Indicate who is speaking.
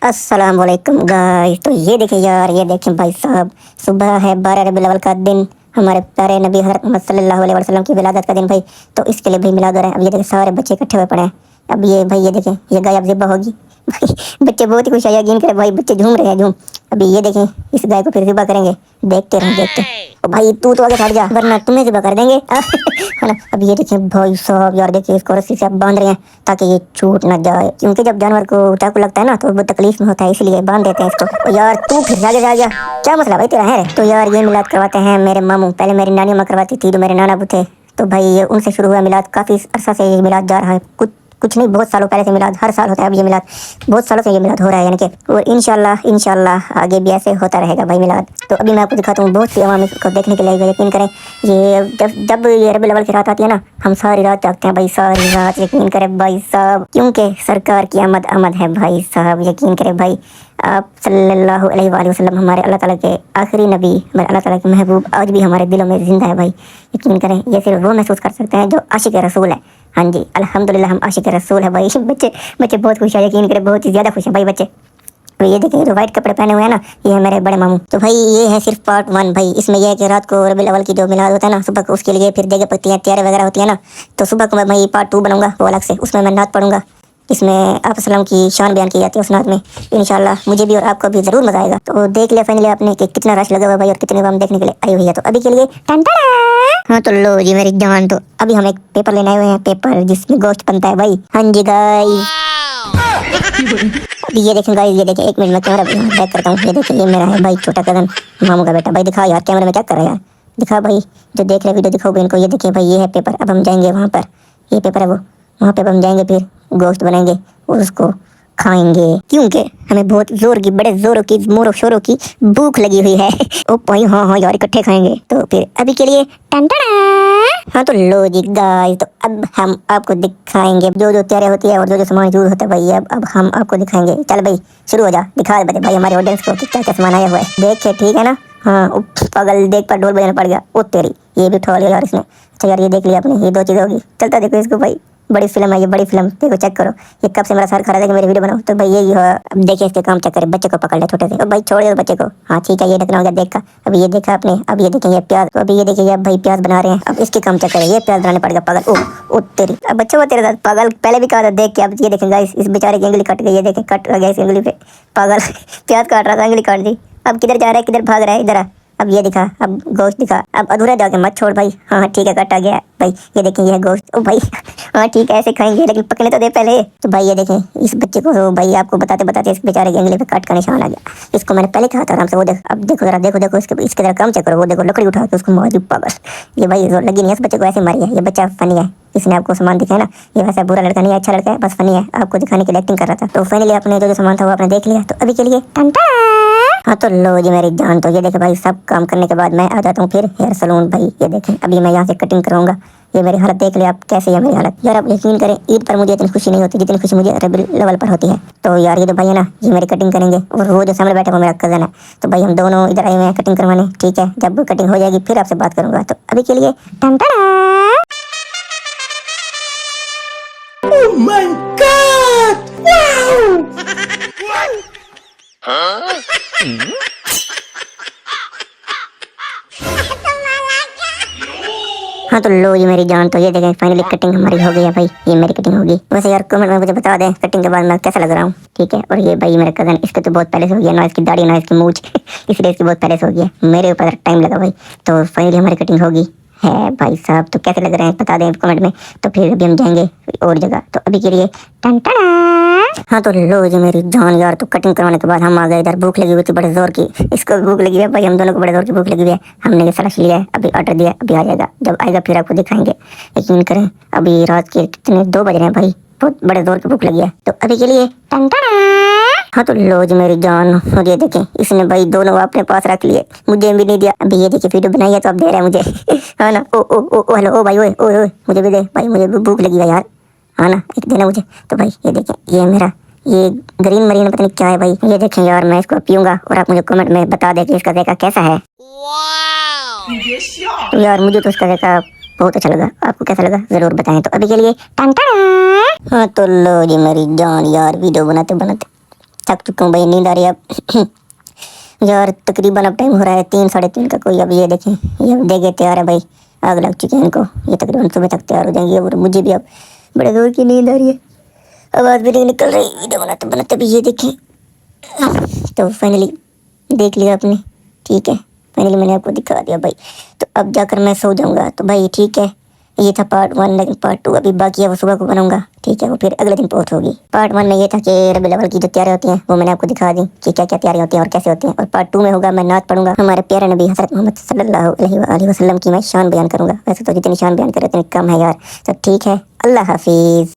Speaker 1: अस्सलाम वालेकुम गाइस। तो ये देखें यार, ये देखें भाई साहब, सुबह है 12 रबीउल अव्वल का दिन, हमारे प्यारे नबी हज़रत मोहम्मद सल्लल्लाहु अलैहि वसल्लम की विलादत का दिन भाई। तो इसके लिए भाई मिलाद हो रहा है। अब ये देखें सारे बच्चे इकट्ठे हुए पड़े हैं। अब ये भाई ये देखें, ये गाय अब ज़िब्हा होगी भाई। बच्चे बहुत ही खुश है, यकीन करें भाई, बच्चे झूम रहे हैं झूम। अभी ये देखें, इस गाय को फिर ज़िब्हा करेंगे। देखते रहें देखते। ओ भाई तू तो आगे हट जा, वरना तुम्हें ज़िब्हा कर देंगे है ना। अब ये देखें भाई साहब, यार देखिए इसको रस्सी से अब बांध रहे हैं ताकि ये छूट ना जाए, क्योंकि जब जानवर को चाकू लगता है ना तो वो तकलीफ में होता है, इसलिए बांध देते हैं इसको। ओ यार तू फिर आगे जा गया, क्या मसला भाई तेरा है? तो यार ये मिलाद करवाते हैं मेरे मामू, पहले मेरी नानी अम्मा करवाती थी, जो मेरे नाना अबू थे। तो भाई ये उनसे शुरू हुआ मिलाद, काफ़ी अरसा से ये मिलाद जा रहा है। कुछ नहीं, बहुत सालों पहले से मिलाद हर साल होता है। अब ये मिलाद बहुत सालों से ये मिलाद हो रहा है, यानी कि और इंशाल्लाह आगे भी ऐसे होता रहेगा भाई मिलाद। तो अभी मैं आपको दिखाता हूँ, बहुत सी अवाम इसको देखने के लिए, यकीन करें ये जब ये रबीउल अव्वल की रात आती है ना, हम सारी रात जागते हैं भाई, सारी रात, यकीन करें भाई साहब, क्योंकि सरकार की आमद है भाई साहब। यकीन करें भाई, आप सल्लल्लाहु अलैहि वसल्लम हमारे अल्लाह ताला के आखिरी नबी, हमारे अल्लाह ताला के महबूब आज भी हमारे दिलों में जिंदा है भाई। यकीन करें ये सिर्फ वो महसूस कर सकते हैं जो आशिक रसूल है। हाँ जी, अल्हम्दुलिल्लाह हम आशिक रसूल है भाई। बच्चे बहुत खुश है, यकीन करें बहुत ही ज़्यादा खुश हैं भाई बच्चे। तो ये देखें, जो वाइट कपड़े पहने हुए हैं ना, ये है मेरे बड़े मामू। तो भाई ये है सिर्फ पार्ट 1 भाई। इसमें यह है कि रात को रबीउल अव्वल की जो मिलाद होता है ना, सुबह को उसके लिए फिर देगे पकती हैं, तैयारी वगैरह होती है ना। तो सुबह को मैं भाई पार्ट 2 बनाऊंगा, वो अलग से, उसमें मैं नात पढ़ूंगा, इसमें आप सलाम की शान बयान की जाती है उस नात में। इंशाल्लाह मुझे भी और आपको भी ज़रूर मज़ा आएगा। तो देख लिया फाइनली आपने कि कितना रश लगा हुआ भाई और कितने हम देखने के लिए आई हुई है। तो अभी के लिए हाँ तो लो जी मेरी जान, तो अभी हम एक पेपर लेने आए हुए हैं, पेपर जिसमें गोश्त बनता है भाई। हाँ जी गाइस, अभी ये देखें गाइस, ये देखें, एक मिनट में कैमरा बैक करता हूँ। ये देखें, ये मेरा है भाई छोटा कदम, मामू का बेटा। भाई दिखा यार कैमरे में, क्या कर रहा है यार, दिखा भाई, जो देख रहे वीडियो दिखाओ भी इनको। ये देखें भाई, ये है पेपर। अब हम जाएंगे वहाँ पर, ये पेपर है वो, वहाँ पे अब हम जाएंगे, फिर गोश्त बनाएंगे और उसको खाएंगे, क्योंकि हमें बहुत जोर की, बड़े जोरों की, मोरों शोरों की भूख लगी हुई है। ओ भाई हाँ यार, इकट्ठे खाएंगे। तो फिर अभी के लिए टन टन। हाँ तो लो जी गाइस, तो अब हम आपको दिखाएंगे जो जो तैयारी होती है और जो जो सामान यूज होता है भाई। अब हम आपको दिखाएंगे। चल भाई शुरू हो जा, दिखा दे भाई हमारे ऑडियंस को कि क्या क्या सामान आया हुआ है। देखे ठीक है ना? हाँ पागल, देख पर ढोल बजाना पड़ गया। ओ तेरी, ये भी उठा लिया यार इसने। अच्छा यार ये देख लिया आपने, ये 2 चीज़ होगी। चलता देखो इसको भाई, बड़ी फिल्म है ये, बड़ी फिल्म देखो, चेक करो। ये कब से मेरा सर खा रहा था कि मेरी वीडियो बनाओ। तो भाई यही है। अब देखिए इसके काम चेक करें, बच्चे को पकड़ ले छोटे से। अब भाई छोड़ दो बच्चे को। हाँ ठीक है, ये ढकना हो गया देख का। अभी ये देखा आपने, अब ये देखें ये प्याज। तो अभी ये देखिए ये भाई प्याज बना रहे हैं। अब इसके काम चेक करें, ये प्याज बनाने पड़ेगा पागल। ओ तेरी, अब बच्चे वो तेरे साथ पागल, पहले भी कहा था देख के। अब ये देखें गाइस, इस बेचारे की उंगली कट गई, ये देखें कट गया इस उंगली पे, पागल प्याज काट रहा था, उंगली काट दी। अब किधर जा रहा है, किधर भाग रहा है, इधर आ। अब ये दिखा, अब गोश्त दिखा। अब अधूरा जाके मत छोड़ भाई। हाँ ठीक है, कट आ गया भाई। ये देखें ये है गोश्त। ओ भाई हाँ ठीक है, ऐसे खाएंगे, लेकिन पकने तो दे पहले। तो भाई ये देखें इस बच्चे को, तो भाई आपको बताते बताते इस बेचारे की उंगली पे कट का निशान आ गया। इसको मैंने पहले कहा था आराम से। वो देख, अब देखो जरा, देखो इसके जरा काम चेक करो। वो देखो लकड़ी उठा के उसको मारी पागल। ये भाई लगी नहीं है इस बच्चे को, ऐसे मारी है। ये बच्चा फनी है, इसने आपको सामान दिखाया ना, ये वैसा बुरा लड़का नहीं है, अच्छा लड़का है, बस फनी है, आपको दिखाने के लिए एक्टिंग कर रहा था। तो फाइनली आपने जो जो सामान था वो आपने देख लिया। तो अभी के लिए टन टन। हाँ तो लो जी मेरी जान, तो ये देखे भाई, सब काम करने के बाद मैं आ जाता हूँ फिर हेयर सलून भाई। ये देखें अभी मैं यहाँ से कटिंग कराऊंगा। ये मेरी हालत देख ले आप, कैसे है मेरी हालत यार। आप यकीन करें ईद पर मुझे इतनी खुशी नहीं होती जितनी खुशी मुझे रबीउल अव्वल पर होती है। तो यार ये तो भाई है ना, ये मेरी कटिंग करेंगे और वो जो सामने बैठा वो मेरा कज़न है। तो भाई हम दोनों इधर आए हुए हैं कटिंग करवाने, ठीक है। जब कटिंग हो जाएगी फिर आपसे बात करूंगा। तो अभी के लिए टन टन।
Speaker 2: Oh my God! Wow!
Speaker 1: हाँ तो लो जी मेरी जान, तो ये देखें फाइनली कटिंग हमारी हो गई है भाई। ये मेरी कटिंग होगी। वैसे यार कमेंट में मुझे बता दें कटिंग के बाद मैं कैसा लग रहा हूँ, ठीक है। और ये भाई मेरे कज़न, इसके तो बहुत पहले से हो गया ना, इसकी दाढ़ी ना इसकी मूंछ इसलिए इसकी बहुत पहले से हो गया। मेरे ऊपर टाइम लगा भाई। तो फाइनली हमारी कटिंग होगी है भाई साहब। तो कैसे लग रहे हैं बता दें कमेंट में। तो फिर अभी हम जाएंगे और जगह। तो अभी के लिए टन टन। हाँ तो लो जी मेरी जान यार, तो कटिंग करवाने के बाद हम आ गए इधर। भूख लगी हुई थी बड़े जोर की, इसको भी भूख लगी है भाई, हम दोनों को बड़े जोर की भूख लगी हुई है। हमने ये सारा लिया है, अभी ऑर्डर दिया, अभी आ जाएगा। जब आएगा फिर आपको दिखाएंगे। यकीन करें अभी रात के कितने 2 बज रहे हैं भाई, बहुत बड़े जोर की भूख लगी है। तो अभी के लिए टन टन। हाँ तो लो जी मेरी जान, और ये देखें इसने भाई दोनों अपने पास रख लिए, मुझे भी नहीं दिया। अभी ये देखिए वीडियो बनाई है तो अब दे रहा है मुझे हाँ ना। ओ हेलो, ओ भाई, ओए ओए ओए, मुझे भी दे भाई, मुझे भी भूख लगी है यार, हाँ ना, एक देना मुझे। तो भाई ये देखें, ये मेरा ये ग्रीन मरीन पता नहीं क्या है भाई। ये देखें यार, मैं इसको पीऊंगा और आप मुझे कमेंट में बता दें कि इसका देखा कैसा है। तो यार मुझे तो इसका देखा बहुत अच्छा लगा, आपको कैसा लगा जरूर बताएं। तो अभी के लिए टन टन। हाँ तो लो जी मेरी जान यार, वीडियो बनाते बनाते थक चुका हूँ भाई, नींद आ रही है अब। यार तकरीबन अब टाइम हो रहा है 3 साढ़े 3 का। कोई अब ये देखें, ये अब देखे तैयार है भाई, आग लग चुकी है इनको। ये तकरीबन सुबह तक तैयार हो जाएंगे और मुझे भी अब बड़े जोर की नींद आ रही है, आवाज़ भी नहीं निकल रही। वीडियो बनाते बनाते भी ये देखें। तो फाइनली देख लिया आपने, ठीक है, फाइनली मैंने आपको दिखा दिया भाई। तो अब जाकर मैं सो जाऊंगा। तो भाई ठीक है, ये था पार्ट 1, लेकिन पार्ट 2 अभी बाकी है, वो सुबह को बनाऊंगा, ठीक है, वो फिर अगले दिन पोस्ट होगी। पार्ट 1 में ये था कि रबी अव्वल की जो तैयारियां होती हैं वो मैंने आपको दिखा दी कि क्या क्या तैयारियां होती हैं और कैसे होती हैं। और पार्ट 2 में होगा मैं नात पढ़ूंगा, हमारे प्यारे नबी हज़रत मोहम्मद सल्लल्लाहु अलैहि वसल्लम की मैं शान बयान करूंगा। वैसे तो जितनी शान बयान करे उतनी कम है यार। तो ठीक है, अल्लाह हाफिज़।